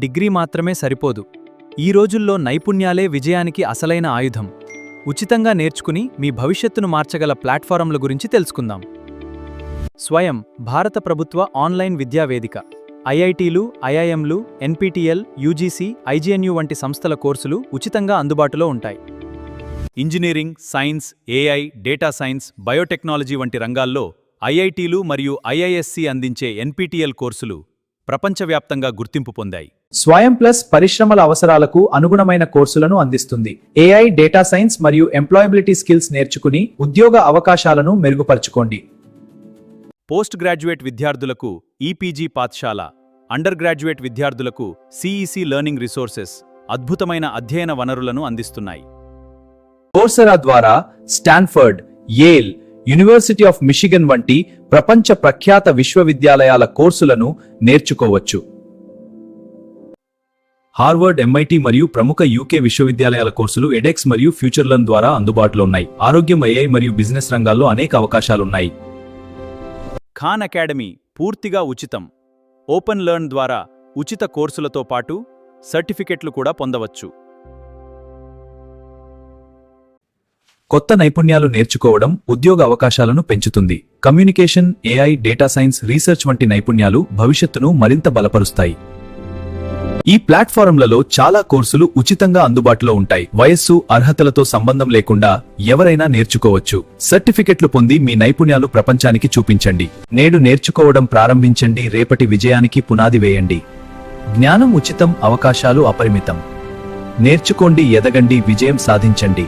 Degree మాత్రమే సరిపోదు. ఈ రోజుల్లో నైపుణ్యాలే విజయానికి అసలైన ఆయుధం. ఉచితంగా నేర్చుకుని మీ భవిష్యత్తును మార్చగల ప్లాట్ఫారంల గురించి తెలుసుకుందాం. స్వయం భారత ప్రభుత్వ ఆన్లైన్ విద్యా వేదిక. ఐఐటీలు, ఐఐఎంలు, ఎన్పీటీఎల్, యూజీసీ, ఐజీఎన్యూ వంటి సంస్థల కోర్సులు ఉచితంగా అందుబాటులో ఉంటాయి. Engineering, science, AI, data science, biotechnology వంటి రంగాల్లో ఐఐటీలు మరియు ఐఐఎస్సి అందించే ఎన్పీటీఎల్ కోర్సులు ప్రపంచవ్యాప్తంగా గుర్తింపు పొందాయి. స్వయం ప్లస్ పరిశ్రమల అవసరాలకు అనుగుణమైన కోర్సులను అందిస్తుంది. ఏఐ, డేటా సైన్స్ మరియు ఎంప్లాయబిలిటీ స్కిల్స్ నేర్చుకుని ఉద్యోగ అవకాశాలను మెరుగుపరుచుకోండి. పోస్ట్ గ్రాడ్యుయేట్ విద్యార్థులకు ఈపీజీ పాఠశాల, అండర్ గ్రాడ్యుయేట్ విద్యార్థులకు సిఈసి లెర్నింగ్ రిసోర్సెస్ అద్భుతమైన అధ్యయన వనరులను అందిస్తున్నాయి. కోర్సెరా ద్వారా Stanford, Yale, university of Michigan వంటి ప్రపంచ ప్రఖ్యాత విశ్వవిద్యాలయాల కోర్సులను నేర్చుకోవచ్చు. హార్వర్డ్, ఎంఐటి మరియు ప్రముఖ యూకే విశ్వవిద్యాలయాల కోర్సులు ఎడెక్స్ మరియు ఫ్యూచర్లర్న్ ద్వారా అందుబాటులో ఉన్నాయి. ఆరోగ్యం, ఏఐ మరియు బిజినెస్ రంగాల్లో అనేక అవకాశాలున్నాయి. ఖాన్ అకాడమీ పూర్తిగా ఉచితం. ఓపెన్ లెర్న్ ద్వారా ఉచిత కోర్సులతో పాటు సర్టిఫికెట్లు కూడా పొందవచ్చు. కొత్త నైపుణ్యాలు నేర్చుకోవడం ఉద్యోగ అవకాశాలను పెంచుతుంది. Communication, AI, data science, research వంటి నైపుణ్యాలు భవిష్యత్తును మరింత బలపరుస్తాయి. ఈ ప్లాట్ఫారంలలో చాలా కోర్సులు ఉచితంగా అందుబాటులో ఉంటాయి. వయస్సు, అర్హతలతో సంబంధం లేకుండా ఎవరైనా నేర్చుకోవచ్చు. సర్టిఫికెట్లు పొంది మీ నైపుణ్యాలు ప్రపంచానికి చూపించండి. నేడు నేర్చుకోవడం ప్రారంభించండి, రేపటి విజయానికి పునాది వేయండి. జ్ఞానం ఉచితం, అవకాశాలు అపరిమితం. నేర్చుకోండి, ఎదగండి, విజయం సాధించండి.